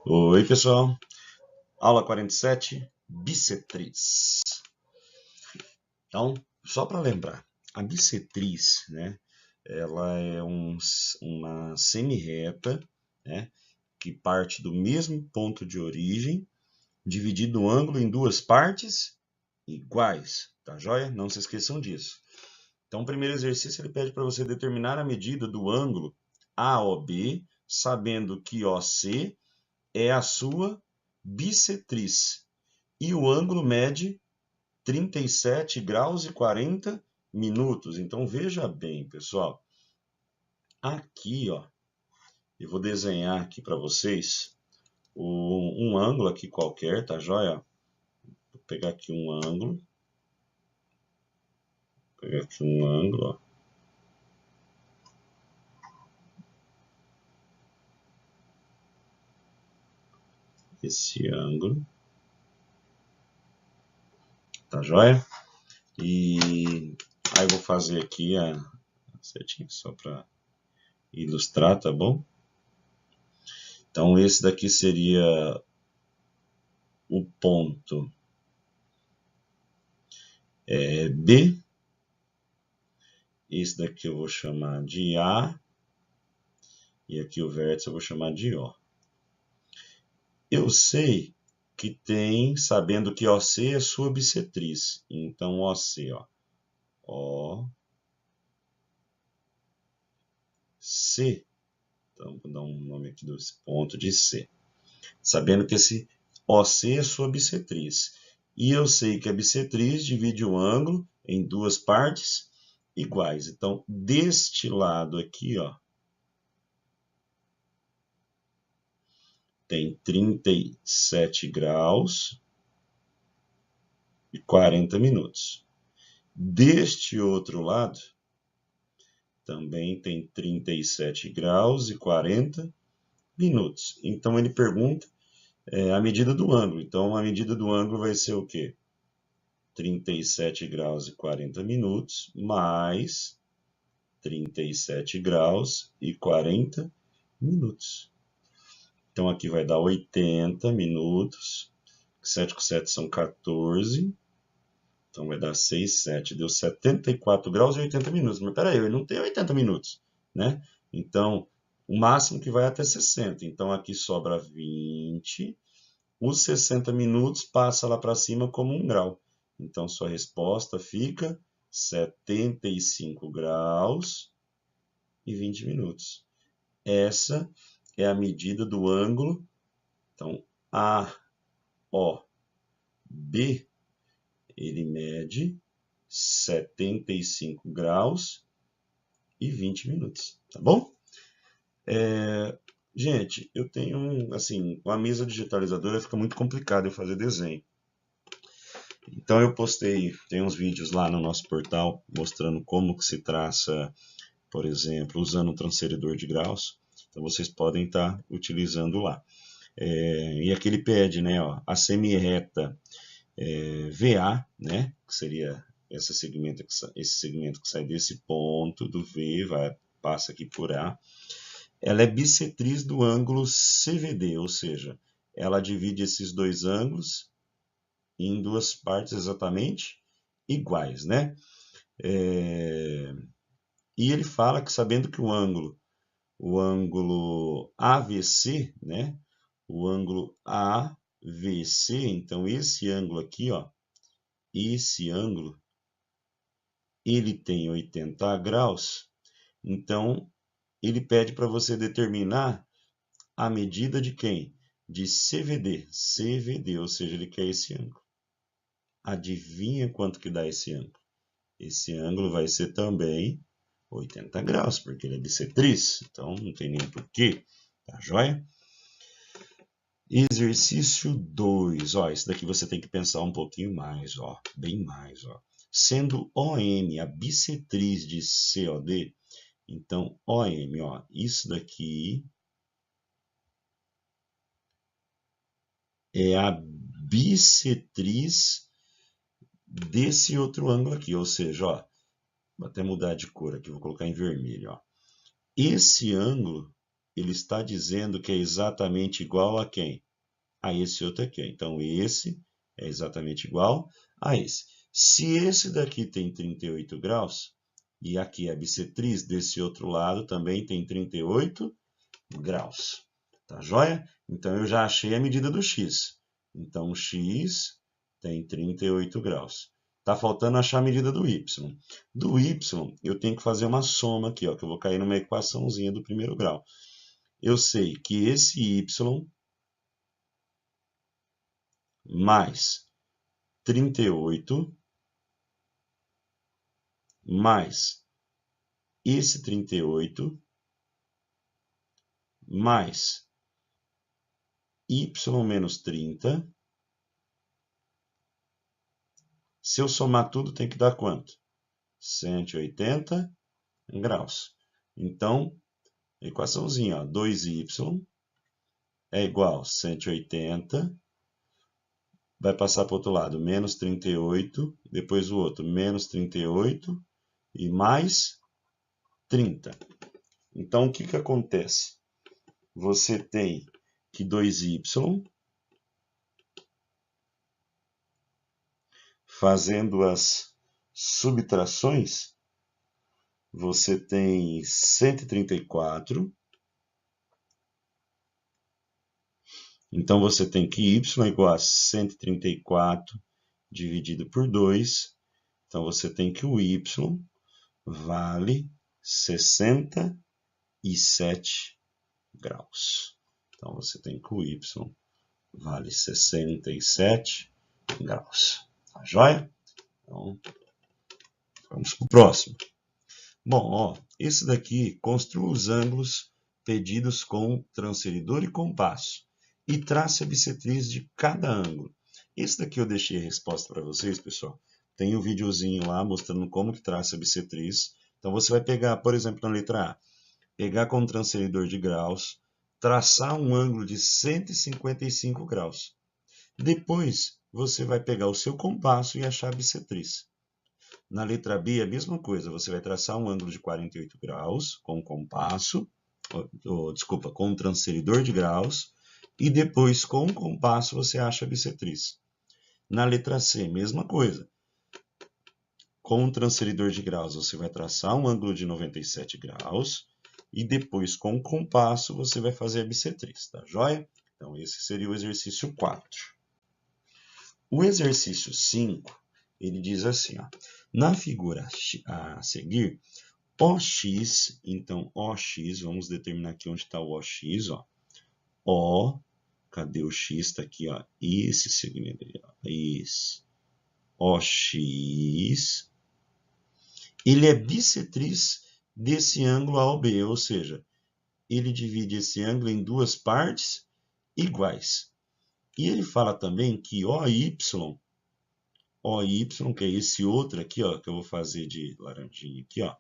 Oi, pessoal. Aula 47, bissetriz. Então, só para lembrar, a bissetriz, né, ela é uma semirreta, né, que parte do mesmo ponto de origem, dividido o ângulo em duas partes iguais, tá joia? Não se esqueçam disso. Então, o primeiro exercício ele pede para você determinar a medida do ângulo AOB, sabendo que OC é a sua bissetriz. E o ângulo mede 37 graus e 40 minutos. Então veja bem, pessoal. Aqui, ó, eu vou desenhar aqui para vocês um ângulo aqui qualquer, tá joia? Vou pegar aqui um ângulo. Ó. Esse ângulo. Tá joia? E aí eu vou fazer aqui a setinha só para ilustrar, tá bom? Então esse daqui seria o ponto B. Esse daqui eu vou chamar de A. E aqui o vértice eu vou chamar de O. Eu sei que tem, sabendo que OC é sua bissetriz. Então OC, ó. OC. Então vou dar um nome aqui desse ponto de C. Sabendo que esse OC é sua bissetriz. E eu sei que a bissetriz divide o ângulo em duas partes iguais. Então, deste lado aqui, ó, tem 37 graus e 40 minutos. Deste outro lado, também tem 37 graus e 40 minutos. Então, ele pergunta a medida do ângulo. Então, a medida do ângulo vai ser o quê? 37 graus e 40 minutos, mais 37 graus e 40 minutos. Então, aqui vai dar 80 minutos. 7 com 7 são 14. Então, vai dar 6, 7. Deu 74 graus e 80 minutos. Mas, peraí, ele não tem 80 minutos, né? Então, o máximo que vai até 60. Então, aqui sobra 20. Os 60 minutos passa lá para cima como 1 grau. Então, sua resposta fica 75 graus e 20 minutos. Essa é a medida do ângulo. Então, AOB, ele mede 75 graus e 20 minutos, tá bom? Gente, eu tenho, assim, com a mesa digitalizadora fica muito complicado eu fazer desenho. Então eu postei, tem uns vídeos lá no nosso portal mostrando como que se traça, por exemplo, usando o transferidor de graus. Então vocês podem estar utilizando lá. E aqui ele pede, né, ó, a semirreta VA, né, que seria esse segmento que sai desse ponto do V, passa aqui por A. Ela é bissetriz do ângulo CVD, ou seja, ela divide esses dois ângulos em duas partes exatamente iguais, né? E ele fala que sabendo que o ângulo AVC, né? O ângulo AVC, então esse ângulo aqui, ó, esse ângulo, ele tem 80 graus, então ele pede para você determinar a medida de quem? De CVD, ou seja, ele quer esse ângulo. Adivinha quanto que dá esse ângulo? Esse ângulo vai ser também 80 graus, porque ele é bissetriz, então não tem nem porquê, tá joia? Exercício 2, ó, esse daqui você tem que pensar um pouquinho mais, ó, bem mais, ó. Sendo OM a bissetriz de COD, então OM, ó, isso daqui é a bissetriz desse outro ângulo aqui, ou seja, ó, vou até mudar de cor aqui, vou colocar em vermelho, ó. Esse ângulo ele está dizendo que é exatamente igual a quem? A esse outro aqui. Então, esse é exatamente igual a esse. Se esse daqui tem 38 graus, e aqui a bissetriz desse outro lado também tem 38 graus. Tá joia? Então, eu já achei a medida do x. Então, o x tem 38 graus. Tá faltando achar a medida do y. Do y, eu tenho que fazer uma soma aqui, ó, que eu vou cair numa equaçãozinha do primeiro grau. Eu sei que esse y mais 38 mais esse 38 mais y menos 30. Se eu somar tudo, tem que dar quanto? 180 graus. Então, equaçãozinha, ó, 2y é igual a 180, vai passar para o outro lado, menos 38, depois o outro, menos 38 e mais 30. Então, o que que acontece? Você tem que 2y, fazendo as subtrações, você tem 134. Então, você tem que y é igual a 134 dividido por 2. Então, você tem que o y vale 67 graus. Então, você tem que o y vale 67 graus. Tá joia? Então, vamos para o próximo. Bom, ó, esse daqui construa os ângulos pedidos com transferidor e compasso e trace a bissetriz de cada ângulo. Esse daqui eu deixei a resposta para vocês, pessoal. Tem um videozinho lá mostrando como que traça a bissetriz. Então você vai pegar, por exemplo, na letra A, pegar com o transferidor de graus, traçar um ângulo de 155 graus. Depois você vai pegar o seu compasso e achar a bissetriz. Na letra B, a mesma coisa, você vai traçar um ângulo de 48 graus com o compasso, desculpa, com o transferidor de graus, e depois com o compasso você acha a bissetriz. Na letra C, mesma coisa. Com o transferidor de graus você vai traçar um ângulo de 97 graus, e depois com o compasso você vai fazer a bissetriz, tá joia? Então esse seria o exercício 4. O exercício 5, ele diz assim, ó, na figura a seguir, OX, então OX, vamos determinar aqui onde está o OX, ó. O, cadê o X? Está aqui, ó, esse segmento aí, ó, esse. OX, ele é bissetriz desse ângulo AOB, ou seja, ele divide esse ângulo em duas partes iguais. E ele fala também que OY, que é esse outro aqui, ó, que eu vou fazer de laranjinha aqui, ó.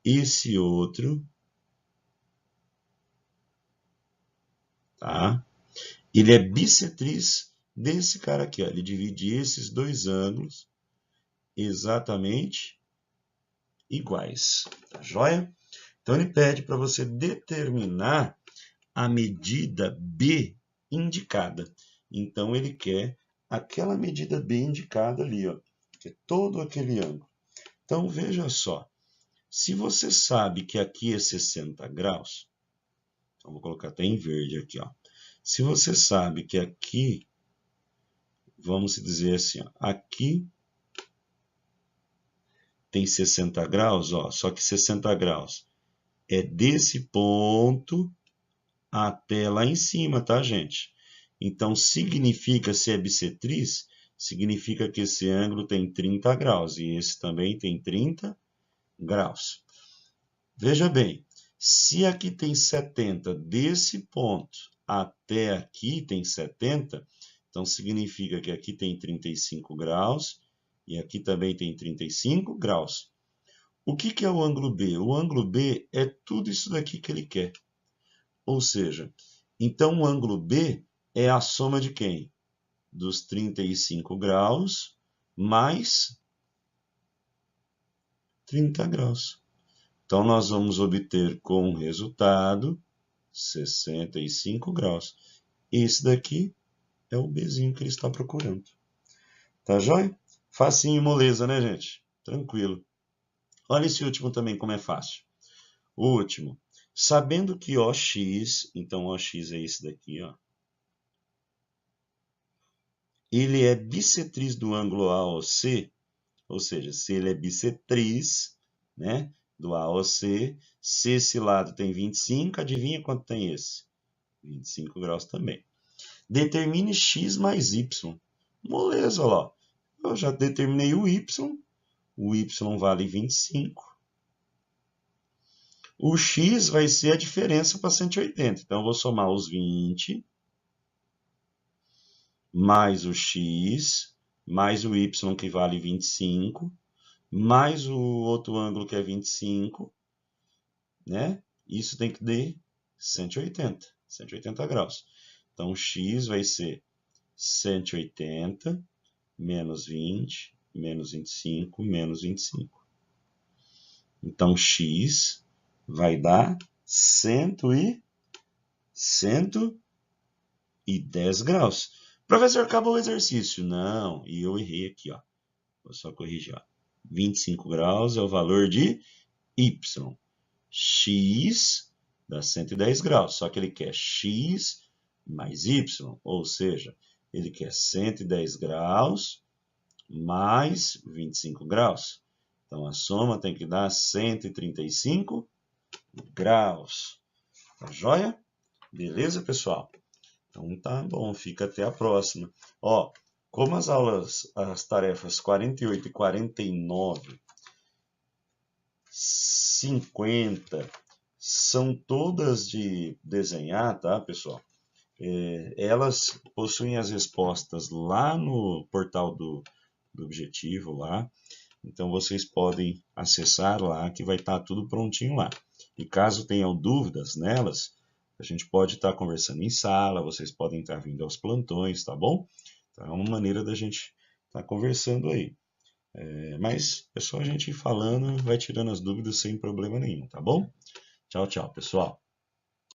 Esse outro, tá? Ele é bissetriz desse cara aqui, ó. Ele divide esses dois ângulos exatamente iguais, tá joia? Então ele pede para você determinar a medida B indicada. Então ele quer aquela medida B indicada ali, ó, que é todo aquele ângulo. Então veja só, se você sabe que aqui é 60 graus, então vou colocar até em verde aqui, ó. Se você sabe que aqui, vamos dizer assim, ó, aqui tem 60 graus, ó, só que 60 graus é desse ponto até lá em cima, tá, gente? Então, significa, se é bissetriz, significa que esse ângulo tem 30 graus, e esse também tem 30 graus. Veja bem, se aqui tem 70, desse ponto até aqui tem 70, então significa que aqui tem 35 graus, e aqui também tem 35 graus. O que é o ângulo B? O ângulo B é tudo isso daqui que ele quer. Ou seja, então o ângulo B é a soma de quem? Dos 35 graus mais 30 graus. Então nós vamos obter como resultado 65 graus. Esse daqui é o Bzinho que ele está procurando. Tá joia? Facinho, moleza, né, gente? Tranquilo. Olha esse último também como é fácil. O último. Sabendo que OX, então OX é esse daqui, ó. Ele é bissetriz do ângulo AOC, ou seja, se ele é bissetriz, né, do AOC, se esse lado tem 25, adivinha quanto tem esse? 25 graus também. Determine x mais y. Moleza, olha lá. Eu já determinei o y vale 25. O x vai ser a diferença para 180. Então, eu vou somar os 20 mais o x, mais o y que vale 25, mais o outro ângulo que é 25, né? Isso tem que dar 180 graus. Então, x vai ser 180 menos 20, menos 25, menos 25. Então, x vai dar 110 graus. Professor, acabou o exercício. Não, e eu errei aqui, ó. Vou só corrigir, ó. 25 graus é o valor de y. X dá 110 graus, só que ele quer x mais y, ou seja, ele quer 110 graus mais 25 graus. Então, a soma tem que dar 135 graus. Tá joia? Beleza, pessoal? Então tá bom, fica até a próxima. Ó, como as tarefas 48 e 49, 50 são todas de desenhar, tá, pessoal? Elas possuem as respostas lá no portal do Objetivo lá. Então vocês podem acessar lá que vai estar tudo prontinho lá. E caso tenham dúvidas nelas, a gente pode estar conversando em sala, vocês podem estar vindo aos plantões, tá bom? Então é uma maneira da gente estar conversando aí. Mas é só a gente ir falando, vai tirando as dúvidas sem problema nenhum, tá bom? Tchau, tchau, pessoal.